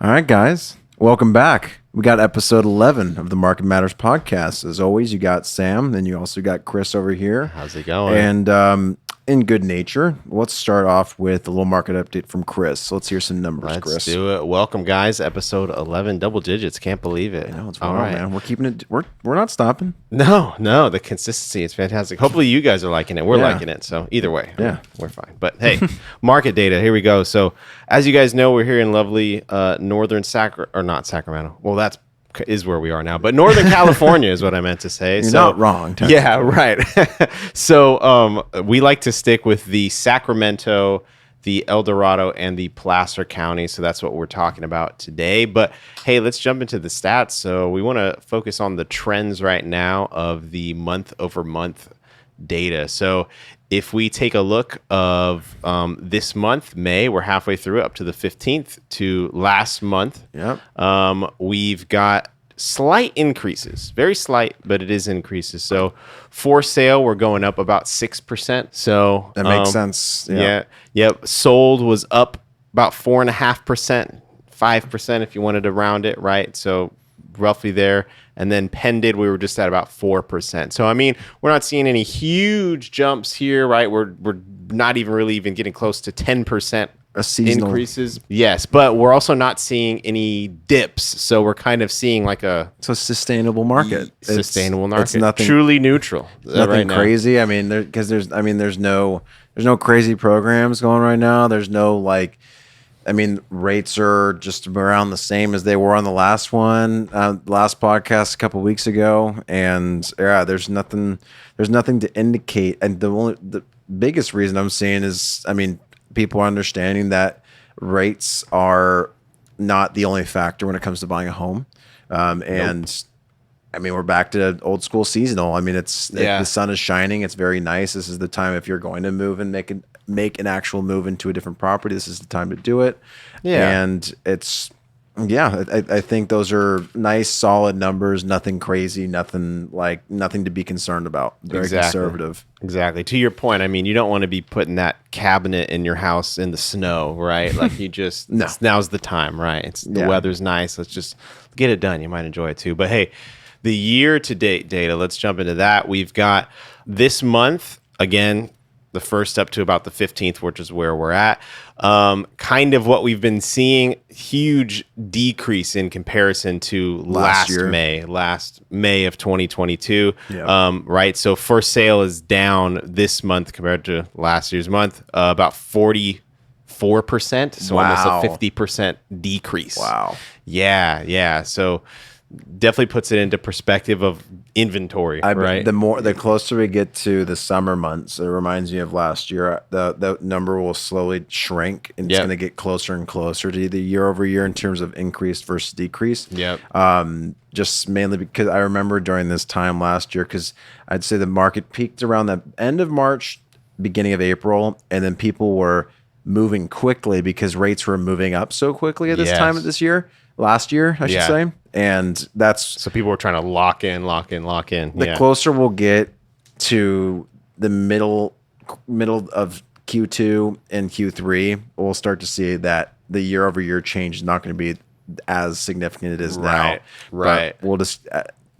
All right, guys, welcome back. We got episode 11 of the Market Matters podcast. As always, you got Sam, and you also got Chris over here. How's it going? And in good nature, let's start off with a little market update from Chris. Let's hear some numbers, Let's Chris. do it. Welcome, guys. Episode 11, double digits. Can't believe it. I know it's wild, man. We're keeping it. We're not stopping. No, the consistency is fantastic. Hopefully, you guys are liking it. We're liking it. So either way, we're fine. But hey, market data. Here we go. So as you guys know, we're here in lovely northern Sacramento. Well, that is where we are now, but Northern California is what I meant to say. You're not wrong. Yeah, right. So we like to stick with the Sacramento, the El Dorado, and the Placer County. So that's what we're talking about today. But hey, let's jump into the stats. So we want to focus on the trends right now of the month over month data. So if we take a look of this month, May, we're halfway through up to the 15th to last month. Yep. We've got slight increases, very slight, but it is increases. So for sale, we're going up about 6%. So That makes sense. Yeah. Yep. Sold was up about 4.5%, 5% if you wanted to round it, right? So roughly there. And then pended, we were just at about 4%. So, I mean, we're not seeing any huge jumps here, right? We're not even getting close to 10% A seasonal increases. Yes, but we're also not seeing any dips. So we're kind of seeing like It's a sustainable market. Sustainable market. It's nothing truly neutral. Nothing right crazy. Now. I mean, there's no crazy programs going right now. There's no rates are just around the same as they were on the last one, last podcast a couple weeks ago, and there's nothing to indicate. And the biggest reason I'm seeing is, people are understanding that rates are not the only factor when it comes to buying a home, and. We're back to old school seasonal. The sun is shining. It's very nice. This is the time if you're going to move and make an actual move into a different property. This is the time to do it. Yeah. And I think those are nice, solid numbers. Nothing crazy. Nothing to be concerned about. Very conservative. Exactly. To your point, you don't want to be putting that cabinet in your house in the snow, right? Like you just now's the time, right? The weather's nice. Let's just get it done. You might enjoy it too. But hey. The year-to-date data, let's jump into that. We've got this month, again, the first up to about the 15th, which is where we're at. Kind of what we've been seeing, huge decrease in comparison to last May of 2022. Yeah. Right, so for sale is down this month compared to last year's month, about 44%, so almost a 50% decrease. Wow. Yeah, so... definitely puts it into perspective of inventory, right? The closer we get to the summer months, it reminds me of last year. The number will slowly shrink, and it's going to get closer and closer to the year over year in terms of increase versus decrease. Yep. Just mainly because I remember during this time last year, because I'd say the market peaked around the end of March, beginning of April, and then people were moving quickly because rates were moving up so quickly at this time of this year. Last year, I should say. And that's... So people were trying to lock in. The closer we'll get to the middle of Q2 and Q3, we'll start to see that the year-over-year change is not going to be as significant as it is now. Right. But we'll just...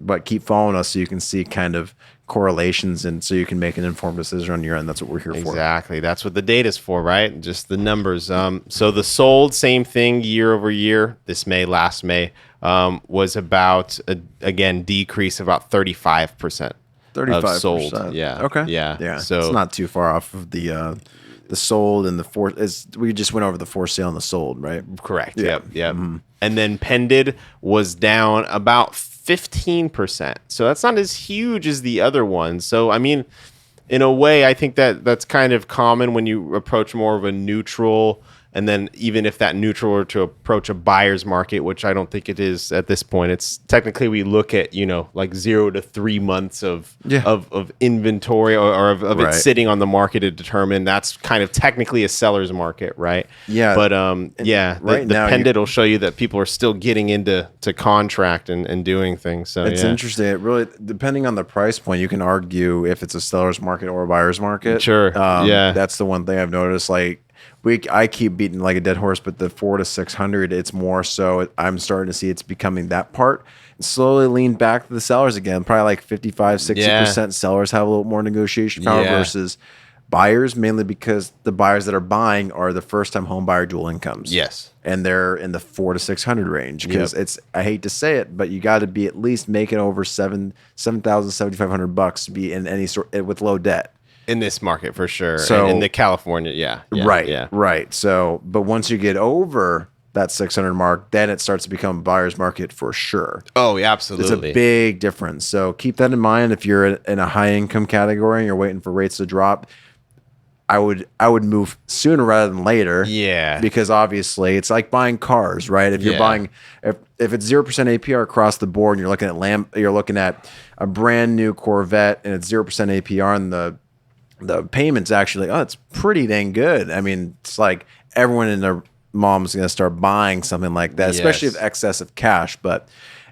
But keep following us so you can see kind of correlations and so you can make an informed decision on your end. That's what we're here for. Exactly. That's what the data's for, right? Just the numbers. So the sold, same thing year over year. Last May, was about, again, decrease about 35%. 35%. Of sold. Yeah. Okay. Yeah. So it's not too far off of the sold and we just went over the for sale and the sold, right? Correct. Yeah. Yep. Mm-hmm. And then pended was down about 15%. So that's not as huge as the other ones. So, in a way, I think that's kind of common when you approach more of a neutral. And then even if that neutral were to approach a buyer's market, which I don't think it is at this point, it's technically we look at, like 0 to 3 months of inventory or of it sitting on the market to determine that's kind of technically a seller's market, right? Yeah. But the pendant will show you that people are still getting into contract and doing things. So it's interesting. It really, depending on the price point, you can argue if it's a seller's market or a buyer's market. Sure. That's the one thing I've noticed. Like, I keep beating like a dead horse, but the 400 to 600, it's more so. I'm starting to see it's becoming that part. Slowly lean back to the sellers again. Probably like 55, 60% sellers have a little more negotiation power versus buyers, mainly because the buyers that are buying are the first time home buyer dual incomes. Yes. And they're in the 400 to 600 range because I hate to say it, but you got to be at least making over $7,500 to be in any sort with low debt. In this market for sure. So and in the California, right. So, but once you get over that 600 mark, then it starts to become a buyer's market for sure. Oh, yeah, absolutely. It's a big difference. So keep that in mind if you're in a high income category and you're waiting for rates to drop. I would move sooner rather than later. Yeah. Because obviously it's like buying cars, right? If you're buying if it's 0% APR across the board and you're looking at a brand new Corvette and it's 0% APR and the payment's actually it's pretty dang good. I mean, it's like everyone and their mom's going to start buying something like that, especially with excess of cash, but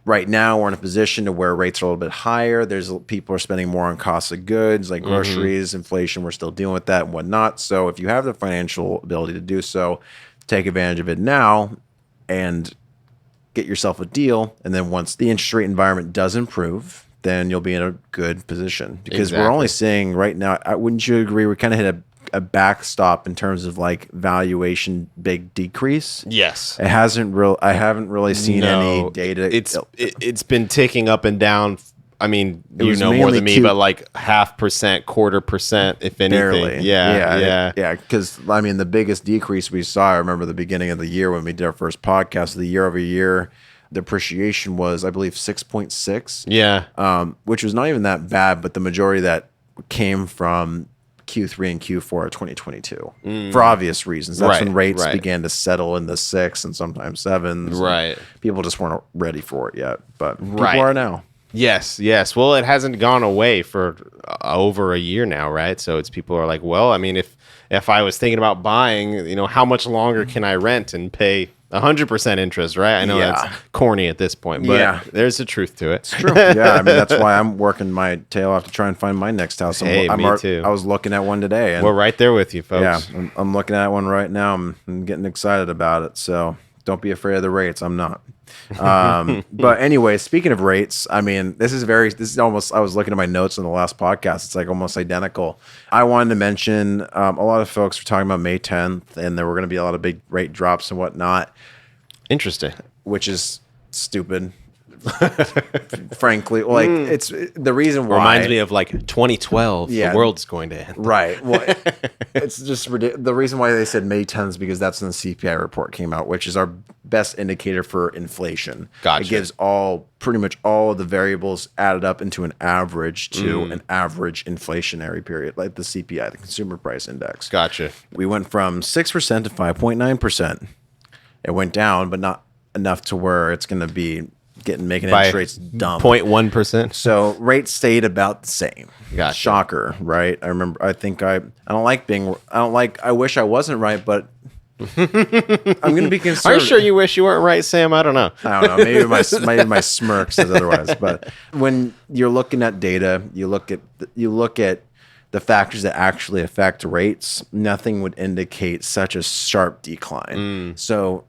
right now we're in a position to where rates are a little bit higher. People are spending more on costs of goods like groceries, inflation. We're still dealing with that and whatnot. So if you have the financial ability to do so, take advantage of it now and get yourself a deal. And then once the interest rate environment does improve, then you'll be in a good position because we're only seeing right now. Wouldn't you agree? We kind of hit a backstop in terms of like valuation big decrease. Yes. I haven't really seen any data. It's been ticking up and down. I mean, you know more than me, but like 0.5%, 0.25%, if anything. Barely. Yeah. Because I mean, the biggest decrease we saw, I remember the beginning of the year when we did our first podcast, the year over year depreciation was, I believe, 6.6. Yeah. Which was not even that bad, but the majority of that came from Q3 and Q4 of 2022 for obvious reasons. That's when rates began to settle in the 6 and sometimes 7s. Right. People just weren't ready for it yet, but people are now. Yes. Well, it hasn't gone away for over a year now, right? So people are like, well, I mean, if I was thinking about buying, how much longer can I rent and pay 100% interest, right? I know that's corny at this point, but there's a truth to it. It's true. Yeah, I mean, that's why I'm working my tail off to try and find my next house. Me too. I was looking at one today. And we're right there with you, folks. Yeah, I'm looking at one right now. I'm getting excited about it. So don't be afraid of the rates. I'm not. But anyway, speaking of rates, I mean, this is almost, I was looking at my notes on the last podcast. It's like almost identical. I wanted to mention, a lot of folks were talking about May 10th and there were going to be a lot of big rate drops and whatnot. Interesting. Which is stupid. Frankly, like it's the reason why reminds me of like 2012. The world's going to end. Right. Well, it's just ridiculous. The reason why they said May 10th is because that's when the CPI report came out, which is our best indicator for inflation. Gotcha. It gives pretty much all of the variables added up into an average to an average inflationary period, like the CPI, the Consumer Price Index. Gotcha. We went from 6% to 5.9%. It went down, but not enough to where it's going to be making interest rates dumb. 0.1%. So rates stayed about the same. Gotcha. Shocker, right? I remember. I wish I wasn't right, but I'm going to be conservative. Are you sure you wish you weren't right, Sam? I don't know. I don't know. Maybe my smirk says otherwise. But when you're looking at data, you look at the factors that actually affect rates. Nothing would indicate such a sharp decline. So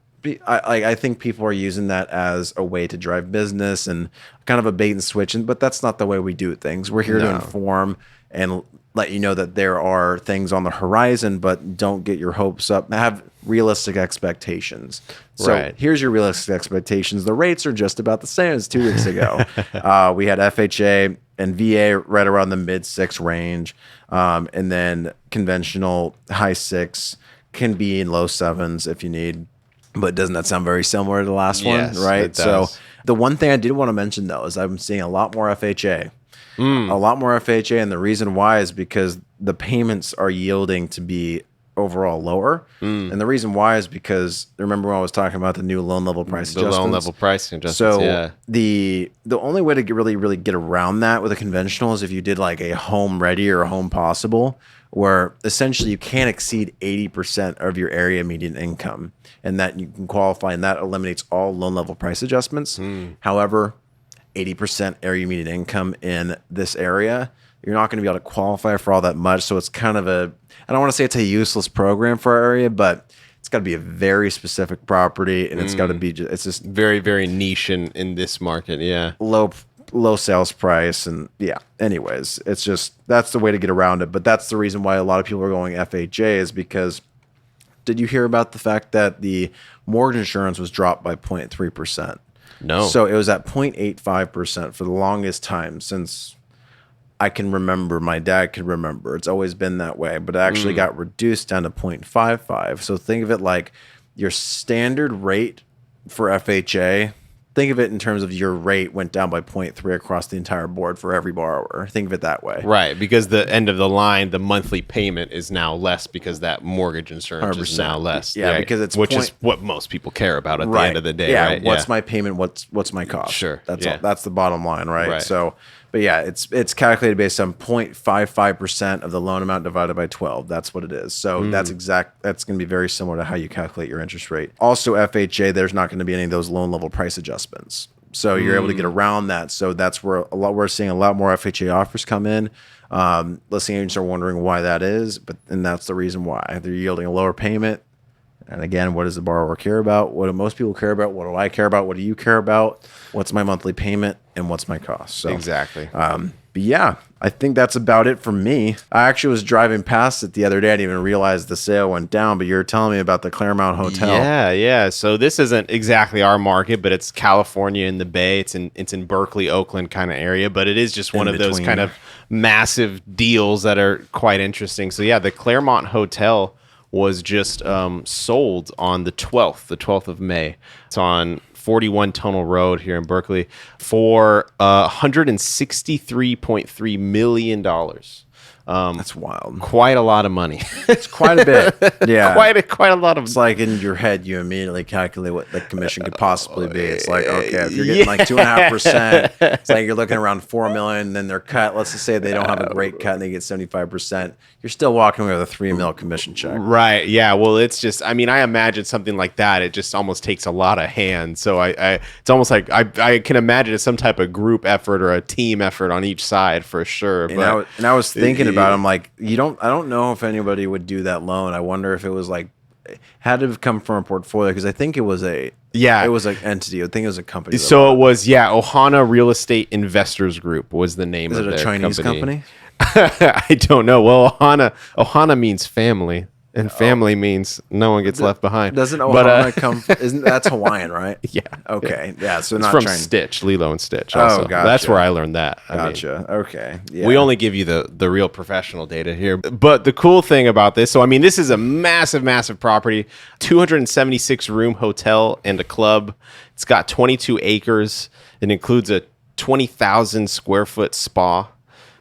I think people are using that as a way to drive business and kind of a bait and switch. But that's not the way we do things. We're here to inform and let you know that there are things on the horizon, but don't get your hopes up. Have realistic expectations. So here's your realistic expectations. The rates are just about the same as 2 weeks ago. We had FHA and VA right around the mid-6 range. And then conventional high 6 can be in low 7s if you need. But doesn't that sound very similar to the last one? Right. It does. So the one thing I did want to mention, though, is I'm seeing a lot more FHA. A lot more FHA. And the reason why is because the payments are yielding to be overall lower. And the reason why is because, remember when I was talking about the new loan level price adjustments? The loan level pricing adjustments, so the only way to really get around that with a conventional is if you did like a home ready or a home possible, where essentially you can't exceed 80% of your area median income, and that you can qualify, and that eliminates all loan level price adjustments. However, 80% area median income in this area you're not going to be able to qualify for all that much. So it's kind of I don't want to say it's a useless program for our area, but it's got to be a very specific property, and it's got to be it's just very, very niche in this market. Yeah. Low sales price. And anyways, it's just, that's the way to get around it. But that's the reason why a lot of people are going FHA, is because, did you hear about the fact that the mortgage insurance was dropped by 0.3%? No. So it was at 0.85% for the longest time since I can remember, my dad can remember. It's always been that way, but it actually got reduced down to 0.55. So think of it like your standard rate for FHA. Think of it in terms of your rate went down by 0.3 across the entire board for every borrower. Think of it that way. Right, because the end of the line, the monthly payment is now less because that mortgage insurance 100%. Is now less. Yeah, right? Because it's which is what most people care about at the end of the day. Yeah, right? What's my payment? What's my cost? Sure, that's all. That's the bottom line, right? So, but yeah, it's calculated based on 0.55% of the loan amount divided by 12. That's what it is. So that's going to be very similar to how you calculate your interest rate. Also, FHA, there's not going to be any of those loan level price adjustments. So you're able to get around that. So that's where we're seeing a lot more FHA offers come in. Listing agents are wondering why that is, and that's the reason why. They're yielding a lower payment. And again, what does the borrower care about? What do most people care about? What do I care about? What do you care about? What's my monthly payment and what's my cost? So, exactly. But yeah, I think that's about it for me. I actually was driving past it the other day. I didn't even realize the sale went down, but you're telling me about the Claremont Hotel. Yeah. So this isn't exactly our market, but it's California in the Bay. It's in Berkeley, Oakland kind of area, but it is just one of those kind of massive deals that are quite interesting. So yeah, the Claremont Hotel was just sold on the 12th of May. It's on 41 Tunnel Road here in Berkeley for $163.3 million. That's wild. Quite a lot of money. It's quite a bit. Yeah. Quite a lot of. It's like in your head, you immediately calculate what the commission could possibly be. It's like, okay, if you're getting like 2.5%, it's like you're looking around 4 million, and then they're cut. Let's just say they don't have a great cut and they get 75%. You're still walking away with a $3 million commission check. Right. Yeah. Well, it's just, I mean, I imagine something like that. It just almost takes a lot of hands. So it's almost like I can imagine it's some type of group effort or a team effort on each side for sure. And I was thinking about, I'm like, I don't know if anybody would do that loan. I wonder if it was like, had to have come from a portfolio, because I think it was it was an entity. I think it was a company. So it was, Ohana Real Estate Investors Group was the name of it. Is it a Chinese company? I don't know. Well, Ohana means family. And family means no one gets left behind. Doesn't Ohana come? Isn't that's Hawaiian, right? Yeah. Okay. Yeah. So it's not from Chinese. Stitch, Lilo and Stitch. Also. Oh, gotcha. That's where I learned that. Gotcha. Okay. Yeah. We only give you the real professional data here. But the cool thing about this, so I mean, this is a massive, massive property, 276 room hotel and a club. It's got 22 acres. It includes a 20,000 square foot spa.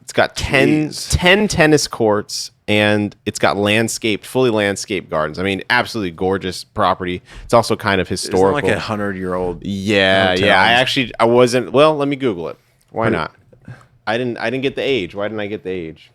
It's got 10 tennis courts, and it's got fully landscaped gardens. I mean, absolutely gorgeous property. It's also kind of historical. Isn't it like 100-year-old? Yeah. I wasn't. Well, let me Google it. Why not? I didn't get the age. Why didn't I get the age?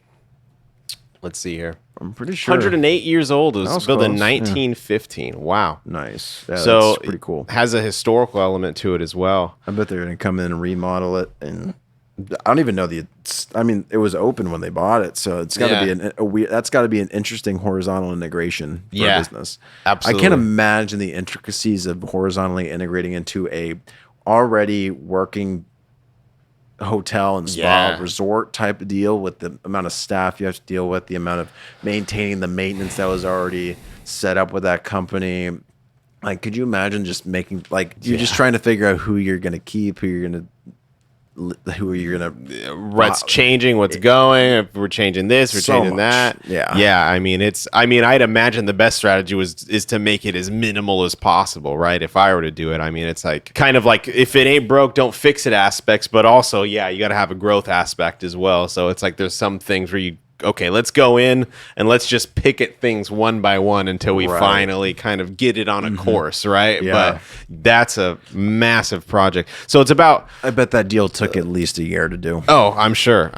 Let's see here. I'm pretty sure 108 years old. It was built in close. 1915. Wow. Nice. Yeah, So that's pretty cool. Has a historical element to it as well. I bet they're going to come in and remodel it, and I don't even know it was open when they bought it, so it's got to be that's got to be an interesting horizontal integration for a business. Absolutely. I can't imagine the intricacies of horizontally integrating into a already working hotel and spa resort type of deal, with the amount of staff you have to deal with, the amount of maintaining the maintenance that was already set up with that company. Like, could you imagine just making, like, you're just trying to figure out who you're going to keep, who you're going to what's changing, what's going, if we're changing this, we're changing that. I mean, I'd imagine the best strategy is to make it as minimal as possible, right? If I were to do it, I mean, it's like kind of like, if it ain't broke, don't fix it aspects, but also you got to have a growth aspect as well. So it's like there's some things where okay, let's go in and let's just pick at things one by one until we finally kind of get it on a course, right? But that's a massive project. So it's about... I bet that deal took at least a year to do. Oh, I'm sure.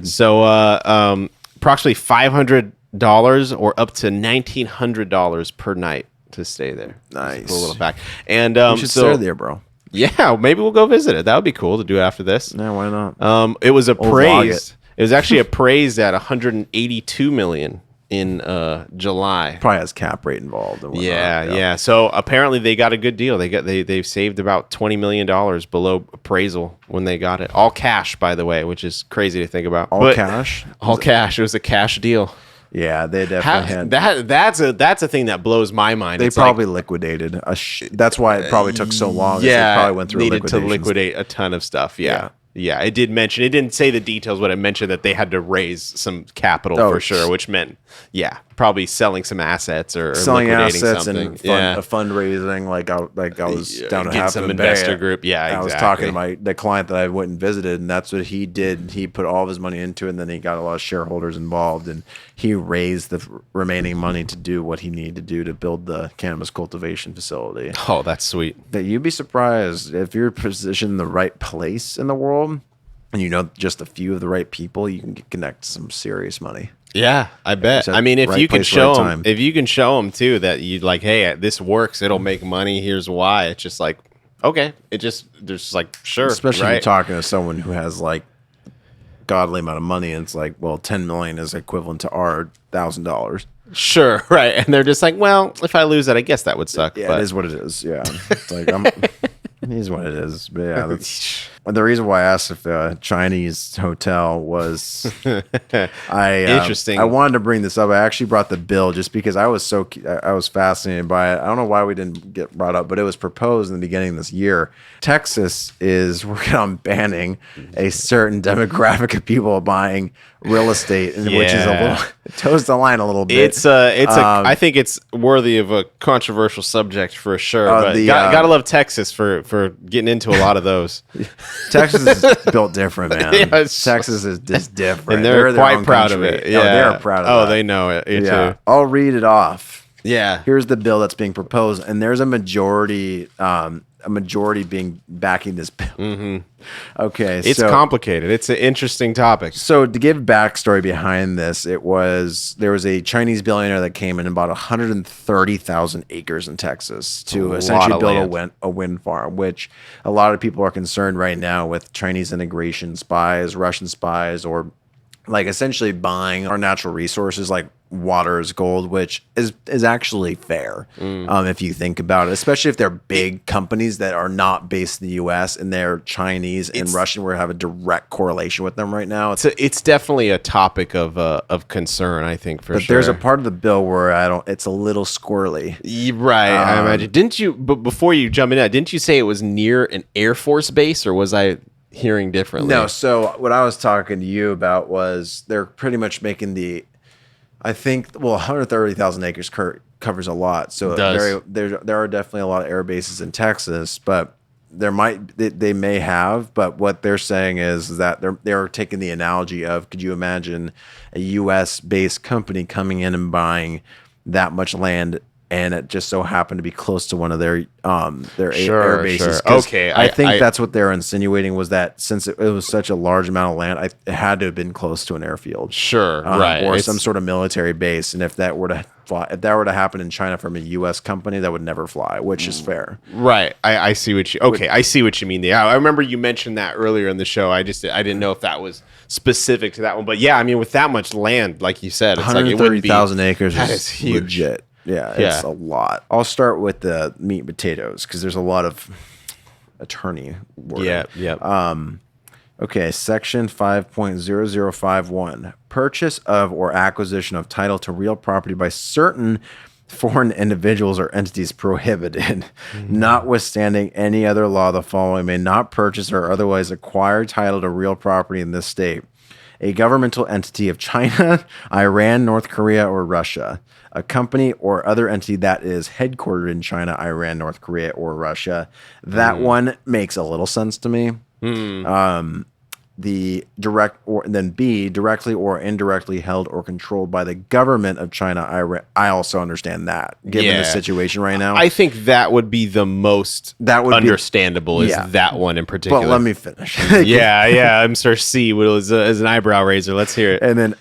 So approximately $500 or up to $1,900 per night to stay there. Nice. A little back. And you should stay there, bro. Yeah, maybe we'll go visit it. That would be cool to do after this. Yeah, why not? It was appraised. It was actually appraised at 182 million in July. Probably has cap rate involved. And whatnot. Yeah. So apparently they got a good deal. They've saved about $20 million below appraisal when they got it. All cash, by the way, which is crazy to think about. All cash. It was a cash deal. Yeah, they definitely had that's a thing that blows my mind. They probably liquidated. That's why it probably took so long. Yeah, they probably went through needed to liquidate a ton of stuff. Yeah. It didn't say the details, but it mentioned that they had to raise some capital for sure, which meant probably selling some assets or selling liquidating assets something. and fundraising. Like I was down to get some investor group. Yeah, exactly. I was talking to the client that I went and visited, and that's what he did. He put all of his money into it, and then he got a lot of shareholders involved, and he raised the remaining money to do what he needed to do to build the cannabis cultivation facility. Oh, that's sweet. That you'd be surprised if you're positioned in the right place in the world, and you know just a few of the right people, you can connect some serious money. Yeah, I bet. I mean, if you can show them too that you like, hey, this works, it'll make money. Here's why. It's just like, okay, there's just like, sure. Especially if you're talking to someone who has like godly amount of money, and it's like, well, 10 million is equivalent to our $1,000. Sure, right. And they're just like, well, if I lose that, I guess that would suck. Yeah, but it is what it is. Yeah, it's like it is what it is. But yeah, that's the reason why I asked if the Chinese hotel was interesting. I wanted to bring this up. I actually brought the bill just because I was fascinated by it. I don't know why we didn't get brought up, but it was proposed in the beginning of this year. Texas is working on banning a certain demographic of people buying real estate, which is a little toes the line a little bit. I think it's worthy of a controversial subject for sure. But gotta love Texas for getting into a lot of those. Texas is built different, man. Texas is just different. And they're quite proud of it. Yeah, they're proud of it. They know it. Too. I'll read it off. Yeah. Here's the bill that's being proposed, and there's a majority being backing this bill. Mm-hmm. Okay, it's complicated. It's an interesting topic. So to give backstory behind this, there was a Chinese billionaire that came in and bought 130,000 acres in Texas to essentially build a wind farm, which a lot of people are concerned right now with Chinese integration spies, Russian spies, or like essentially buying our natural resources like water is gold, which is actually fair if you think about it, especially if they're big companies that are not based in the U.S. and they're Chinese and Russian, where we have a direct correlation with them right now. It's definitely a topic of concern, I think, for sure. But there's a part of the bill where it's a little squirrely. Right, I imagine. Didn't you, but before you jump in, didn't you say it was near an Air Force base, or was I hearing differently? No, so what I was talking to you about was they're pretty much making 130,000 acres covers a lot. So there are definitely a lot of air bases in Texas, but they may have. But what they're saying is that they're taking the analogy of, could you imagine a U.S. based company coming in and buying that much land, and it just so happened to be close to one of their air bases. Sure. Okay, I think that's what they're insinuating, was that since it was such a large amount of land, it had to have been close to an airfield. Sure, right, or some sort of military base. And if that were to happen in China from a U.S. company, that would never fly, which is fair. Right. I see what you. Okay, I see what you mean. Yeah, I remember you mentioned that earlier in the show. I didn't know if that was specific to that one, but yeah, I mean, with that much land, like you said, it's 130,000 acres is huge. Legit. Yeah, it's a lot. I'll start with the meat and potatoes because there's a lot of attorney wording. Yeah. Okay, section 5.0051. Purchase of or acquisition of title to real property by certain foreign individuals or entities prohibited. Notwithstanding any other law, the following may not purchase or otherwise acquire title to real property in this state: a governmental entity of China, Iran, North Korea, or Russia; a company or other entity that is headquartered in China, Iran, North Korea, or Russia. That one makes a little sense to me. The direct, or then B, directly or indirectly held or controlled by the government of China, Iran. I also understand that, given the situation right now. I think that would be the most understandable, is that one in particular. But let me finish. I'm sorry. C was as an eyebrow raiser. Let's hear it. And then,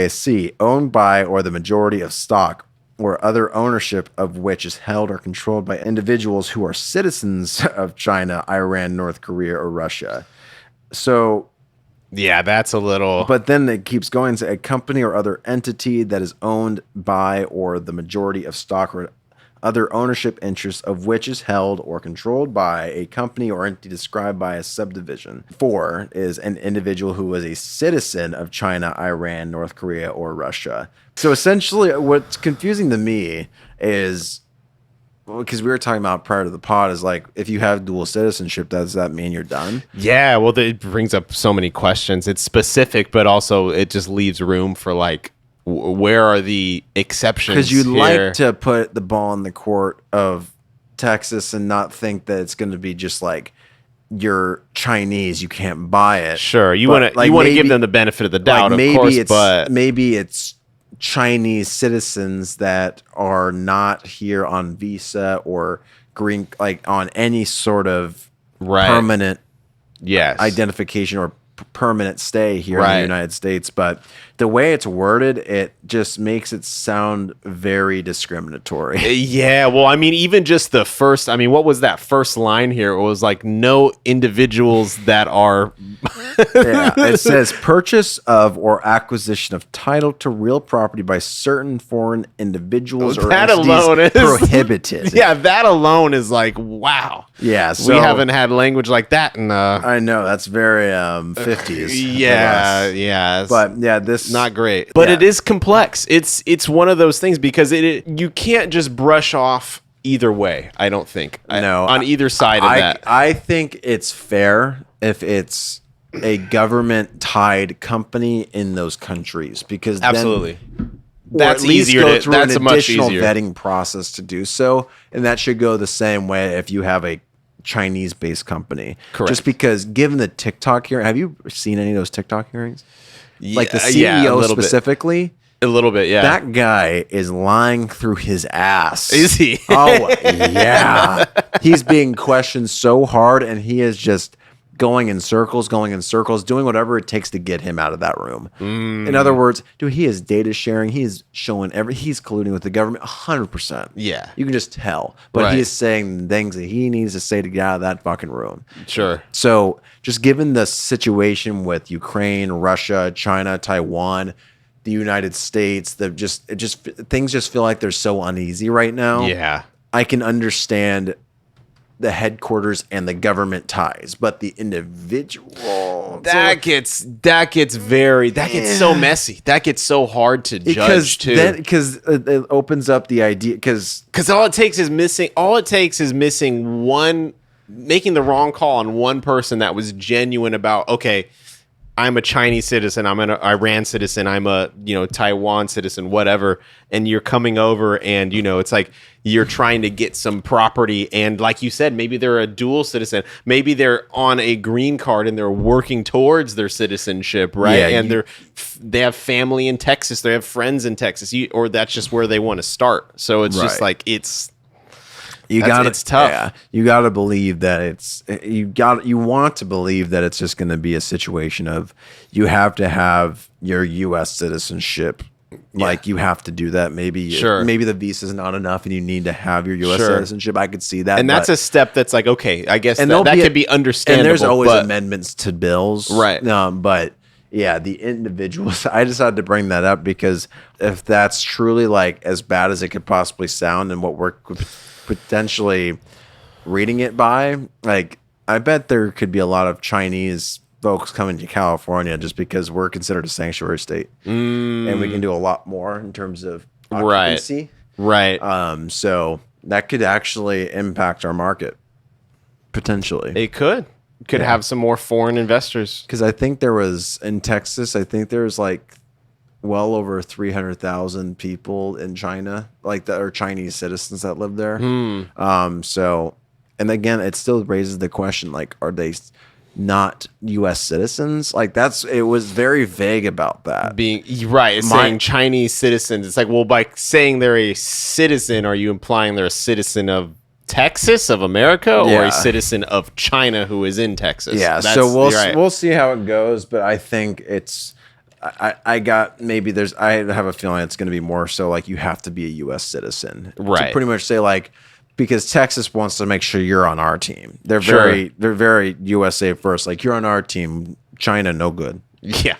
C, owned by or the majority of stock or other ownership of which is held or controlled by individuals who are citizens of China, Iran, North Korea, or Russia. So Yeah, that's a little. But then it keeps going to a company or other entity that is owned by or the majority of stock or other ownership interest of which is held or controlled by a company or entity described by a subdivision. 4 is an individual who is a citizen of China, Iran, North Korea, or Russia. So essentially, what's confusing to me is, because we were talking about prior to the pod, is like, if you have dual citizenship, does that mean you're done? Yeah, well, it brings up so many questions. It's specific, but also it just leaves room for like, where are the exceptions? Because you here? like to put the ball in the court of Texas and not think that it's going to be just like, you're Chinese, you can't buy it. Sure, you want to like, give them the benefit of the doubt, like of course, but maybe it's Chinese citizens that are not here on visa or green, like on any sort of permanent identification or permanent stay here in the United States. But the way it's worded, it just makes it sound very discriminatory. Yeah, well, I mean, even just the first, I mean, what was that first line here? It was like, no individuals that are... It says purchase of or acquisition of title to real property by certain foreign individuals or that entities alone is prohibited. Yeah, that alone is like, wow. Yeah, so we haven't had language like that in I know, that's very 50s. Yeah. But yeah, this not great. But it is complex. It's one of those things because you can't just brush off either way, I don't think. No, on either side of that. I think it's fair if it's a government-tied company in those countries, because absolutely, that's easier. That's a much easier vetting process to do so, and that should go the same way if you have a Chinese-based company. Correct. Just because, given the TikTok hearing, have you seen any of those TikTok hearings? Yeah, like the CEO specifically. Bit. A little bit, yeah. That guy is lying through his ass. Is he? Oh, yeah. He's being questioned so hard, and he is just going in circles, doing whatever it takes to get him out of that room. In other words, dude, he is data sharing. He is showing he's colluding with the government 100%. Yeah. You can just tell. But he is saying things that he needs to say to get out of that fucking room. Sure. So just given the situation with Ukraine, Russia, China, Taiwan, the United States, things just feel like they're so uneasy right now. Yeah. I can understand the headquarters and the government ties, but the individual that gets so messy. That gets so hard to judge too. Because it opens up the idea. Because all it takes is missing one, making the wrong call on one person that was genuine about, okay, I'm a Chinese citizen, I'm an Iran citizen, I'm a Taiwan citizen, whatever, and you're coming over and it's like you're trying to get some property, and like you said, maybe they're a dual citizen, maybe they're on a green card and they're working towards their citizenship, right? Yeah, and they have family in Texas, they have friends in Texas, or that's just where they want to start. So it's just like it's tough. Yeah, you got to believe that you want to believe that it's just going to be a situation of you have to have your U.S. citizenship. Like you have to do that. Maybe the visa is not enough, and you need to have your U.S. citizenship. I could see that, and that's a step that's like, okay, I guess that could be understandable. And there's always amendments to bills, right? But yeah, the individuals. I just had to bring that up because if that's truly like as bad as it could possibly sound, and what we're potentially reading it by, like, I bet there could be a lot of Chinese folks coming to California just because we're considered a sanctuary state, and we can do a lot more in terms of occupancy. Right. So that could actually impact our market potentially. It could have some more foreign investors, because I think there was in Texas. I think there's like well over 300,000 people in China, like that are Chinese citizens that live there. So, and again, it still raises the question, like, are they not U.S. citizens? Like it was very vague about that. Saying Chinese citizens. It's like, well, by saying they're a citizen, are you implying they're a citizen of Texas, of America, or a citizen of China who is in Texas? Yeah. So we'll see how it goes, but I think it's, I have a feeling it's going to be more so like you have to be a U.S. citizen, right? To pretty much say, like, because Texas wants to make sure you're on our team. They're very USA first. Like, you're on our team. China no good. Yeah.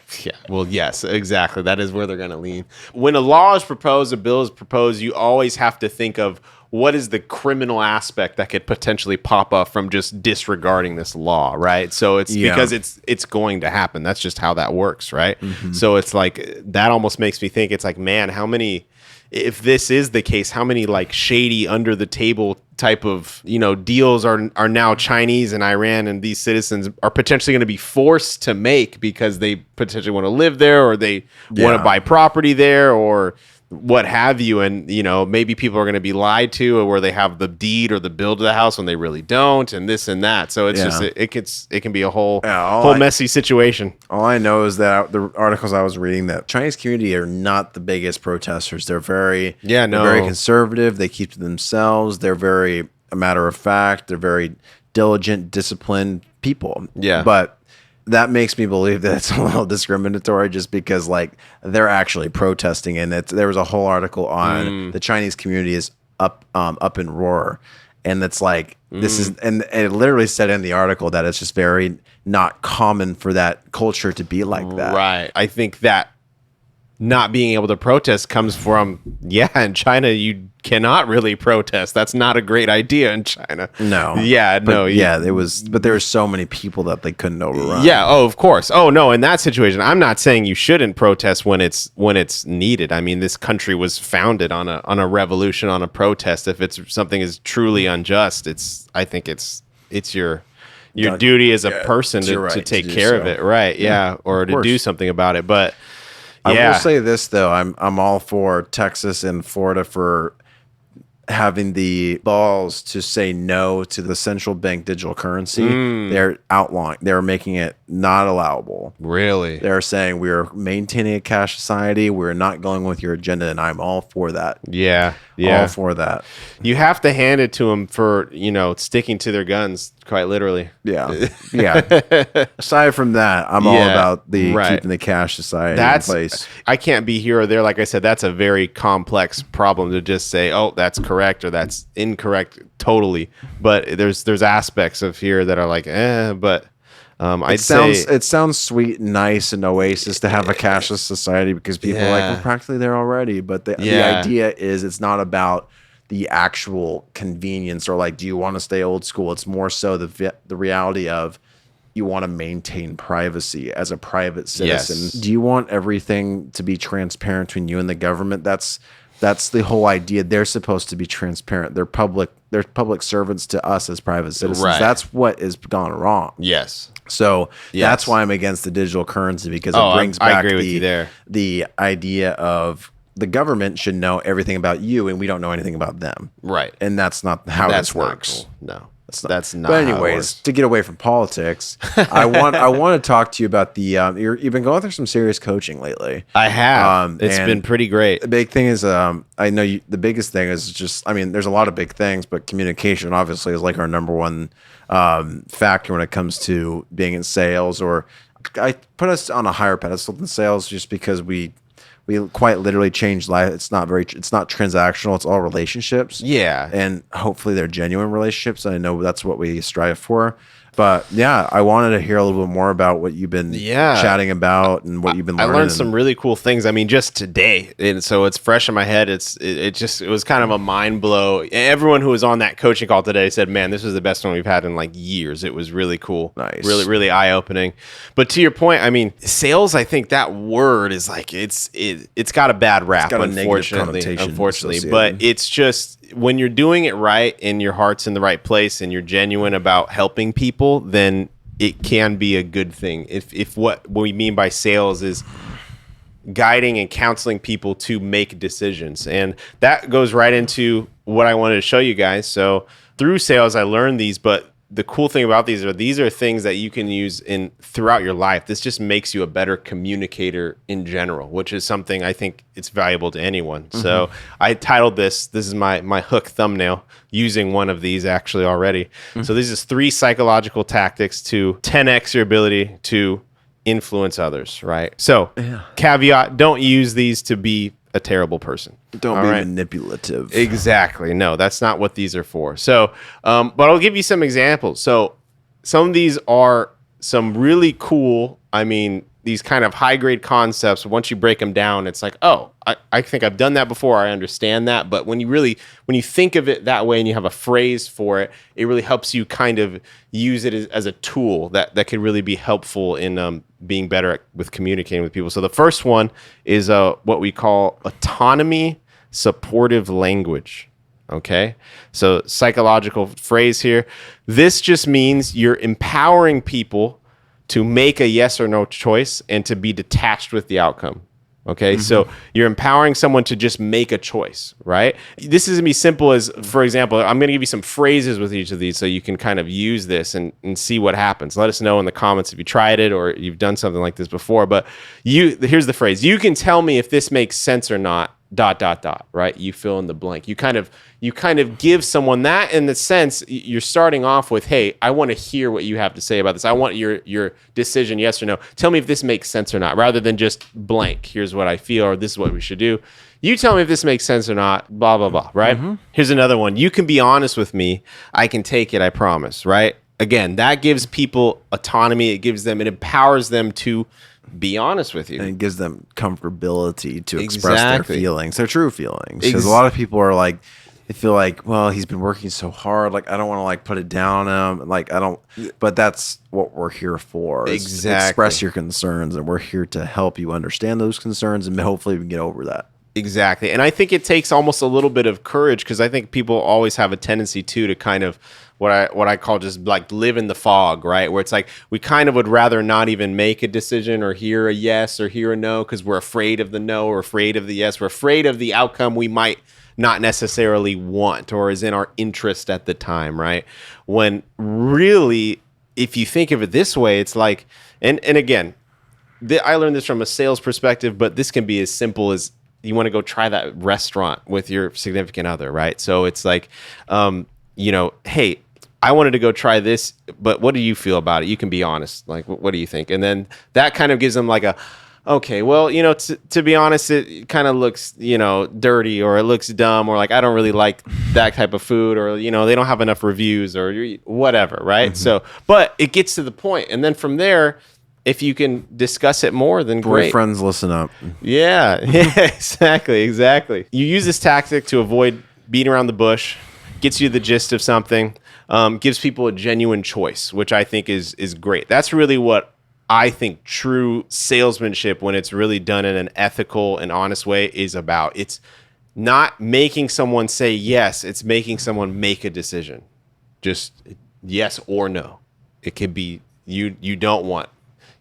Well, yes, exactly. That is where they're going to lean. When a law is proposed, a bill is proposed, you always have to think of what is the criminal aspect that could potentially pop up from just disregarding this law, right? So it's because it's going to happen. That's just how that works, right? So it's like that almost makes me think it's like, man, how many, if this is the case, how many like shady under the table type of, deals are now Chinese and Iran and these citizens are potentially going to be forced to make because they potentially want to live there or they want to buy property there or what have you. And, maybe people are going to be lied to or where they have the deed or the bill to the house when they really don't and this and that. So it's just, it can be a whole messy situation. All I know is that the articles I was reading that Chinese community are not the biggest protesters. They're very, they're very conservative. They keep to themselves. They're very a matter of fact. They're very diligent, disciplined people. Yeah. But that makes me believe that it's a little discriminatory just because like they're actually protesting. And there was a whole article on the Chinese community is up in roar. And it's like, this is, and it literally said in the article that it's just very not common for that culture to be like that. Right. I think that not being able to protest comes from, in China, you cannot really protest. That's not a great idea in China. No. It was, but there were so many people that they couldn't overrun. Yeah. Oh, of course. Oh, no. In that situation, I'm not saying you shouldn't protest when it's needed. I mean, this country was founded on a revolution, on a protest. If it's something is truly unjust, I think it's your duty as a person to take care of it. Right. Yeah. Or to do something about it. But I will say this though, I'm all for Texas and Florida for having the balls to say no to the central bank digital currency. They're outlawing. They're making it not allowable. Really? They're saying we're maintaining a cash society. We're not going with your agenda, and I'm all for that. Yeah. All for that. You have to hand it to them for, sticking to their guns, quite literally. Yeah. Aside from that, I'm all about keeping the cash society in place. I can't be here or there. Like I said, that's a very complex problem to just say, oh, that's correct or that's incorrect totally. But there's aspects of here that are like, but it sounds sweet and nice and oasis to have a cashless society because people are like, we're practically there already. But the idea is it's not about the actual convenience or like, do you want to stay old school? It's more so the reality of you want to maintain privacy as a private citizen. Yes. Do you want everything to be transparent between you and the government? That's the whole idea. They're supposed to be transparent. They're public servants to us as private citizens. Right. That's what has gone wrong. Yes. So that's why I'm against the digital currency because it brings back the idea of the government should know everything about you and we don't know anything about them. Right. And that's not how this works. Cool. No. That's not. But anyways, to get away from politics, I want to talk to you about the you've been going through some serious coaching lately. I have. It's been pretty great. The big thing is I know the biggest thing is just there's a lot of big things, but communication obviously is like our number one factor when it comes to being in sales. Or I put us on a higher pedestal than sales just because we quite literally changed life. It's not transactional. It's all relationships. Yeah. And hopefully they're genuine relationships. And I know that's what we strive for. But yeah, I wanted to hear a little bit more about what you've been chatting about and what you've been learning. I learned some really cool things. I mean, just today, and so it's fresh in my head. It was kind of a mind blow. Everyone who was on that coaching call today said, "Man, this was the best one we've had in like years." It was really cool, nice, really, really eye opening. But to your point, I mean, sales. I think that word is like it's got a bad rap, unfortunately. But it's just, when you're doing it right and your heart's in the right place and you're genuine about helping people, then it can be a good thing. If what we mean by sales is guiding and counseling people to make decisions. And that goes right into what I wanted to show you guys. So through sales, I learned these, but the cool thing about these are things that you can use throughout your life. This just makes you a better communicator in general, which is something I think it's valuable to anyone. Mm-hmm. So I titled this is my hook thumbnail, using one of these actually already. Mm-hmm. So this is 3 psychological tactics to 10x your ability to influence others, right? So caveat, don't use these to be a terrible person. Don't be manipulative. Exactly. No, that's not what these are for. So, but I'll give you some examples. So some of these are some really cool, I mean, these kind of high grade concepts. Once you break them down, it's like, oh, I think I've done that before. I understand that. But when you think of it that way and you have a phrase for it, it really helps you kind of use it as a tool that could really be helpful in being better with communicating with people. So the first one is what we call autonomy supportive language. Okay, so psychological phrase here. This just means you're empowering people to make a yes or no choice and to be detached with the outcome. Okay, so you're empowering someone to just make a choice, right? This is gonna be simple as, for example, I'm gonna give you some phrases with each of these so you can kind of use this and see what happens. Let us know in the comments if you tried it or you've done something like this before. But here's the phrase. You can tell me if this makes sense or not, ... right? You fill in the blank. You kind of give someone that in the sense you're starting off with, hey, I want to hear what you have to say about this. I want your decision, yes or no. Tell me if this makes sense or not, rather than just blank. Here's what I feel, or this is what we should do. You tell me if this makes sense or not, blah, blah, blah, right? Here's another one. You can be honest with me. I can take it, I promise, right? Again, that gives people autonomy. It empowers them to be honest with you. And it gives them comfortability to express their feelings, their true feelings. Because a lot of people are like, they feel like, well, he's been working so hard. Like, I don't want to like put it down on him. Like, I don't, but that's what we're here for. Exactly. Express your concerns, and we're here to help you understand those concerns, and hopefully we can get over that. Exactly. And I think it takes almost a little bit of courage, because I think people always have a tendency to kind of what I call just like live in the fog, right? Where it's like we kind of would rather not even make a decision or hear a yes or hear a no because we're afraid of the no or afraid of the yes. We're afraid of the outcome we might not necessarily want or is in our interest at the time, right? When really, if you think of it this way, it's like, and again, I learned this from a sales perspective, but this can be as simple as you want to go try that restaurant with your significant other, right? So it's like, hey, I wanted to go try this, but what do you feel about it? You can be honest. Like, what do you think? And then that kind of gives them like okay, well, to be honest, it kind of looks, dirty, or it looks dumb, or like, I don't really like that type of food, or, they don't have enough reviews or whatever. Right. So, but it gets to the point. And then from there, if you can discuss it more, then great. Boyfriends, listen up. Yeah, exactly. You use this tactic to avoid beating around the bush, gets you the gist of something, gives people a genuine choice, which I think is great. That's really what I think true salesmanship, when it's really done in an ethical and honest way, is about. It's not making someone say yes, it's making someone make a decision. Just yes or no. It could be you don't want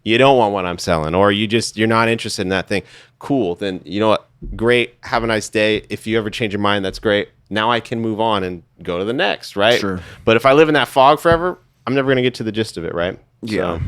what I'm selling, or you're not interested in that thing. Cool. Then you know what? Great. Have a nice day. If you ever change your mind, that's great. Now I can move on and go to the next, right? Sure. But if I live in that fog forever, I'm never going to get to the gist of it, right? Yeah.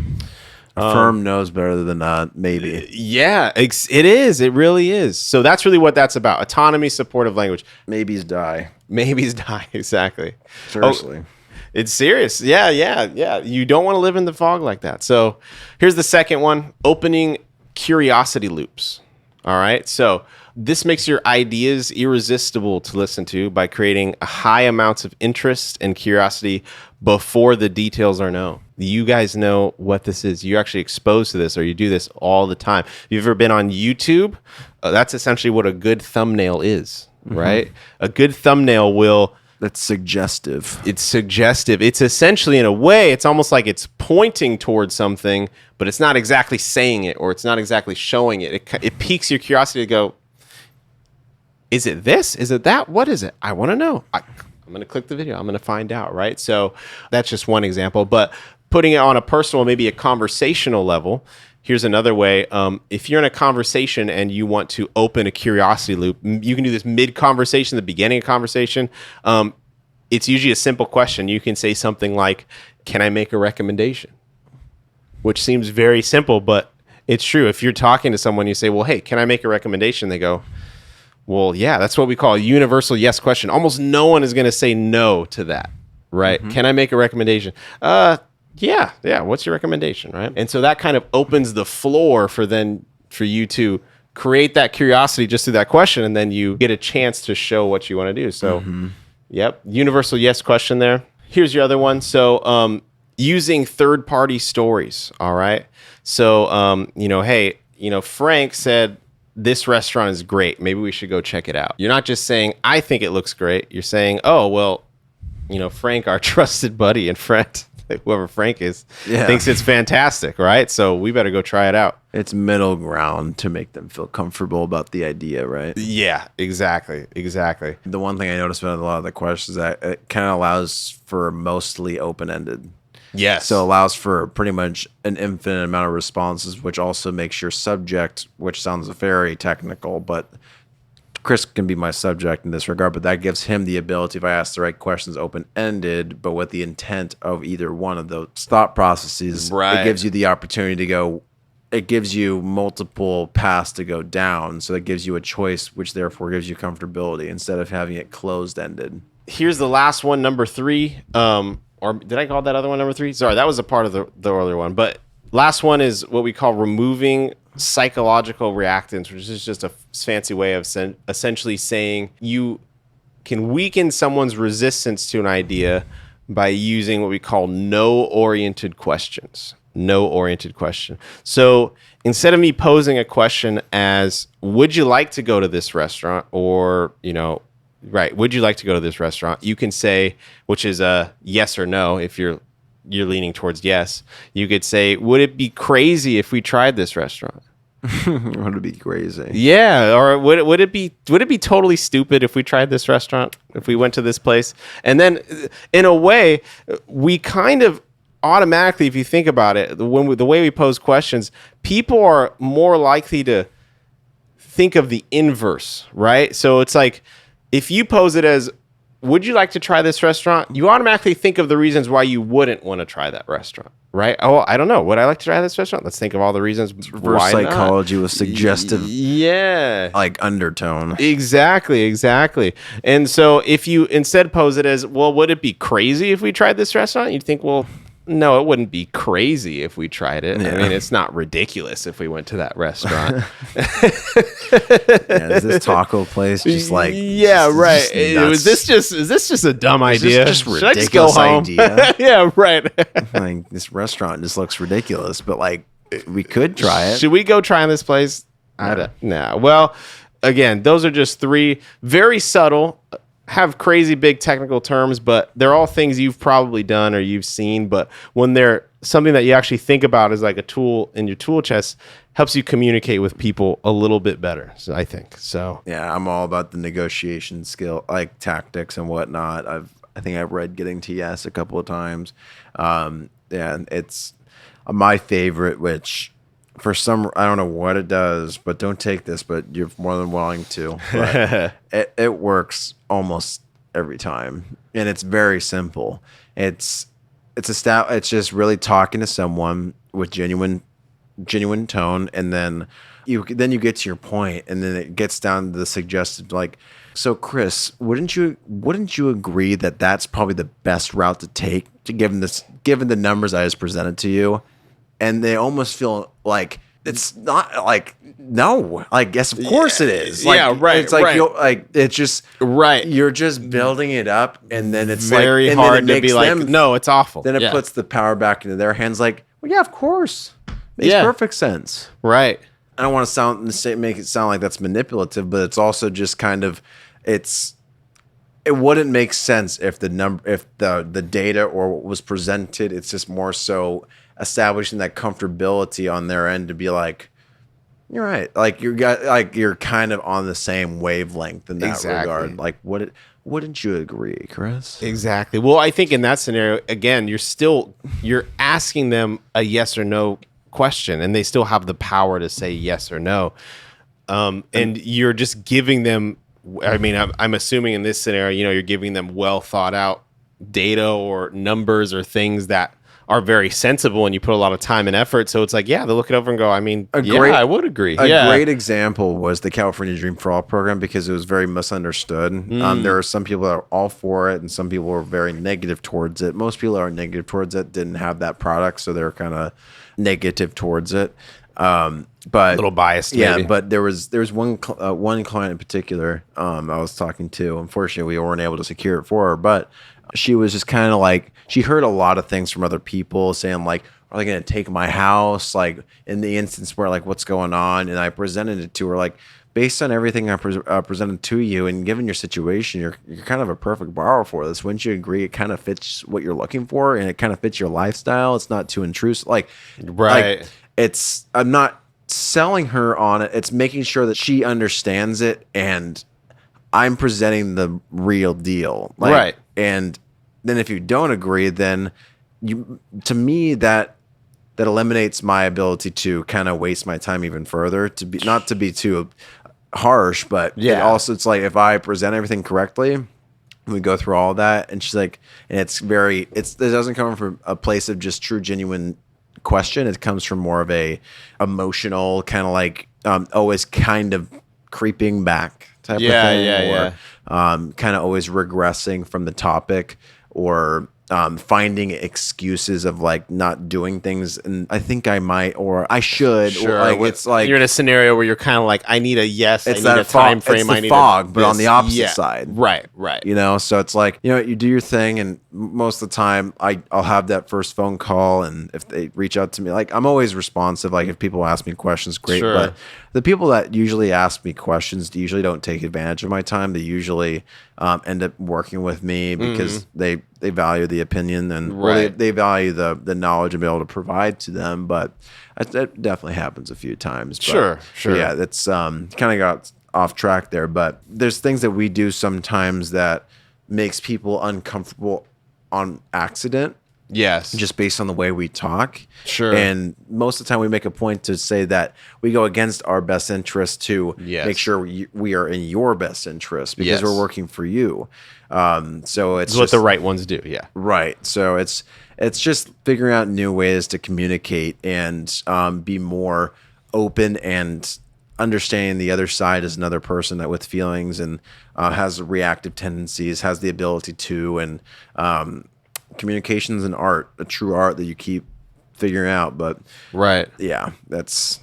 A firm knows better than not, maybe. Yeah, it is. It really is. So that's really what that's about. Autonomy, supportive language. Maybes die. Exactly. Seriously. Oh, it's serious. Yeah. You don't want to live in the fog like that. So here's the second one, opening curiosity loops. All right. So this makes your ideas irresistible to listen to by creating high amounts of interest and curiosity before the details are known. You guys know what this is. You're actually exposed to this, or you do this all the time. If you've ever been on YouTube, that's essentially what a good thumbnail is, right? A good thumbnail will... That's suggestive. It's suggestive. It's essentially, in a way, it's almost like it's pointing towards something, but it's not exactly saying it, or it's not exactly showing it. It piques your curiosity to go, is it this? Is it that? What is it? I want to know. I'm going to click the video. I'm going to find out, right? So that's just one example. But putting it on a personal, maybe a conversational level, here's another way. If you're in a conversation and you want to open a curiosity loop, you can do this mid-conversation, the beginning of conversation. It's usually a simple question. You can say something like, can I make a recommendation? Which seems very simple, but it's true. If you're talking to someone, you say, well, hey, can I make a recommendation? They go, well, yeah, that's what we call a universal yes question. Almost no one is going to say no to that, right? Can I make a recommendation? Yeah. What's your recommendation, right? And so that kind of opens the floor for you to create that curiosity just through that question, and then you get a chance to show what you want to do. So, yep, universal yes question there. Here's your other one. So using third-party stories. All right. So, hey, Frank said this restaurant is great. Maybe we should go check it out. You're not just saying, I think it looks great. You're saying, oh, well, Frank, our trusted buddy and friend, whoever Frank is, thinks it's fantastic, right? So we better go try it out. It's middle ground to make them feel comfortable about the idea, right? Yeah, exactly. The one thing I noticed about a lot of the questions is that it kind of allows for mostly open-ended. Yes. So it allows for pretty much an infinite amount of responses, which also makes your subject, which sounds very technical, but Chris can be my subject in this regard, but that gives him the ability, if I ask the right questions, open-ended, but with the intent of either one of those thought processes, right. It gives you the opportunity to go, it gives you multiple paths to go down, so it gives you a choice, which therefore gives you comfortability, instead of having it closed-ended. Here's the last one, number 3. Or did I call that other one number 3? Sorry, that was a part of the earlier one. But last one is what we call removing psychological reactants, which is just a fancy way of essentially saying you can weaken someone's resistance to an idea by using what we call no-oriented questions. No-oriented question. So instead of me posing a question as, would you like to go to this restaurant? Or, right, would you like to go to this restaurant? You can say, which is a yes or no if you're leaning towards yes. You could say, would it be crazy if we tried this restaurant? Would it be crazy? Yeah, or would it be totally stupid if we tried this restaurant? If we went to this place? And then in a way, we kind of automatically, if you think about it, the way we pose questions, people are more likely to think of the inverse, right? So it's like, if you pose it as, would you like to try this restaurant? You automatically think of the reasons why you wouldn't want to try that restaurant, right? Oh, I don't know. Would I like to try this restaurant? Let's think of all the reasons. Reverse psychology with suggestive, like undertone. Exactly. And so if you instead pose it as, well, would it be crazy if we tried this restaurant? You'd think, well, no, it wouldn't be crazy if we tried it. Yeah. I mean, it's not ridiculous if we went to that restaurant. Is this taco place just like? Yeah, right. Is this just a dumb idea? Just ridiculous. Should I just go home? Idea? Yeah, right. Like, this restaurant just looks ridiculous, but like we could try it. Should we go try this place? No. Well, again, those are just 3 very subtle, have crazy big technical terms, but they're all things you've probably done or you've seen. But when they're something that you actually think about as like a tool in your tool chest, helps you communicate with people a little bit better. So I think so. Yeah, I'm all about the negotiation skill, like tactics and whatnot. I think I've read Getting to Yes a couple of times. And it's my favorite, which for some, I don't know what it does, but don't take this, but you're more than willing to. But it works almost every time, and it's very simple. It's just really talking to someone with genuine tone, and then you get to your point, and then it gets down to the suggested, like, so Chris, wouldn't you agree that that's probably the best route to take, to given the numbers I just presented to you? And they almost feel like it's not like, no, I guess of course it is. Like, yeah, right. It's like right. it's just right. You're just building it up, and then it's very like, hard to be like, no, it's awful. Then it puts the power back into their hands. Like, well, yeah, of course, makes perfect sense. Right. I don't want to make it sound like that's manipulative, but it's also just kind of it wouldn't make sense if the data or what was presented. It's just more so establishing that comfortability on their end to be like, you're right, like you're kind of on the same wavelength in that regard. Like, wouldn't you agree, Chris? Exactly. Well, I think in that scenario, again, you're asking them a yes or no question, and they still have the power to say yes or no, and you're just giving them, I mean, I'm assuming in this scenario, you're giving them well thought out data or numbers or things that are very sensible, and you put a lot of time and effort. So it's like, yeah, they'll look it over and go, I mean, I would agree. A great example was the California Dream for All program, because it was very misunderstood. There are some people that are all for it, and some people are very negative towards it. Most people are negative towards it, didn't have that product, so they're kind of negative towards it. But a little biased, yeah. Maybe. But there was one client in particular I was talking to. Unfortunately, we weren't able to secure it for her, but She was just kind of like, she heard a lot of things from other people saying like, are they going to take my house? Like in the instance where like, what's going on? And I presented it to her like, based on everything I presented to you and given your situation, you're kind of a perfect borrower for this. Wouldn't you agree? It kind of fits what you're looking for and it kind of fits your lifestyle. It's not too intrusive. Like, I'm not selling her on it. It's making sure that she understands it and I'm presenting the real deal. Like, right. And then if you don't agree, then to me, that eliminates my ability to kind of waste my time even further, not to be too harsh, but it's like if I present everything correctly, we go through all that, and she's like, and it doesn't come from a place of just true, genuine question. It comes from more of a emotional kind of like always kind of creeping back type of thing, or kind of always regressing from the topic, or finding excuses of like not doing things, and I think I might or I should. Sure. Or like it's like you're in a scenario where you're kind of like, I need a yes, it's I need that a time frame, it's the I need fog, but on the opposite side. Right. You know, so it's like, you know, you do your thing, and most of the time I'll have that first phone call, and if they reach out to me, like I'm always responsive. Like if people ask me questions, great. Sure. But the people that usually ask me questions usually don't take advantage of my time. They usually end up working with me because they value the opinion and they value the knowledge and be able to provide to them. But that definitely happens a few times. But, Sure. Yeah, that's kind of got off track there. But there's things that we do sometimes that makes people uncomfortable on accident. Yes. Just based on the way we talk. Sure. And most of the time we make a point to say that we go against our best interest to make sure we are in your best interest because we're working for you. So it's what the right ones do. Yeah. Right. So it's just figuring out new ways to communicate and be more open and understanding the other side as another person that with feelings and has reactive tendencies, has the ability to, and communication's an art, a true art that you keep figuring out. But those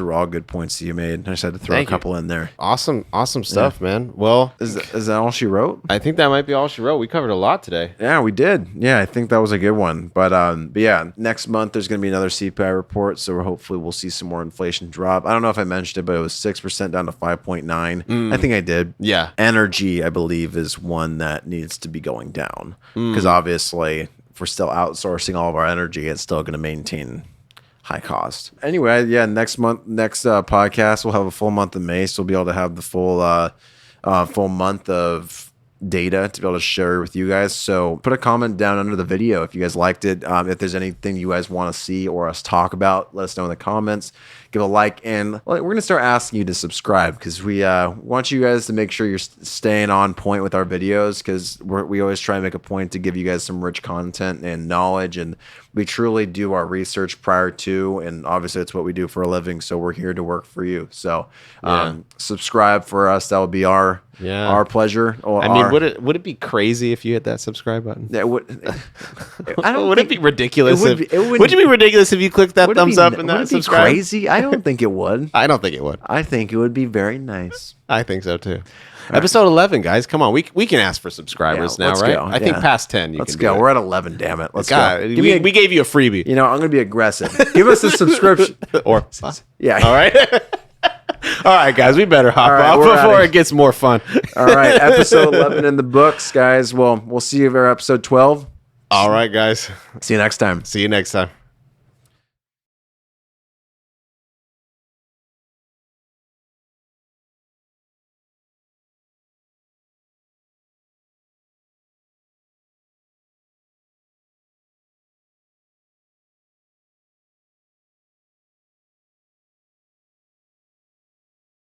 are all good points that you made. I just had to throw a couple in there. Awesome stuff, man. Well, is that all she wrote? I think that might be all she wrote. We covered a lot today. Yeah, we did. Yeah, I think that was a good one. But yeah, next month there's going to be another CPI report, so hopefully we'll see some more inflation drop. I don't know if I mentioned it, but it was 6% down to 5.9. I think I did. Yeah. Energy, I believe, is one that needs to be going down because obviously if we're still outsourcing all of our energy, it's still going to maintain high cost. Anyway, yeah, next podcast we'll have a full month of May, so we'll be able to have the full month of data to be able to share with you guys. So put a comment down under the video if you guys liked it. If there's anything you guys want to see or us talk about, let us know in the comments. Give a like, and we're going to start asking you to subscribe because we want you guys to make sure you're staying on point with our videos because we always try and make a point to give you guys some rich content and knowledge, and we truly do our research prior to, and obviously it's what we do for a living, so we're here to work for you. So subscribe for us. That would be our pleasure. Would it be crazy if you hit that subscribe button? That would. Would it be ridiculous? Would you be ridiculous if you clicked that thumbs up and that subscribe? Would it be crazy? I don't think it would. I don't think it would. I think it would be very nice. I think so too. Episode 11, guys. Come on. We can ask for subscribers now, right? Go. I think past 10 let's go. We're at 11, damn it. Let's go. We gave you a freebie. You know, I'm going to be aggressive. Give us a subscription. All right. All right, guys. We better hop off before it gets more fun. All right. Episode 11 in the books, guys. Well, we'll see you for episode 12. All right, guys. See you next time. See you next time.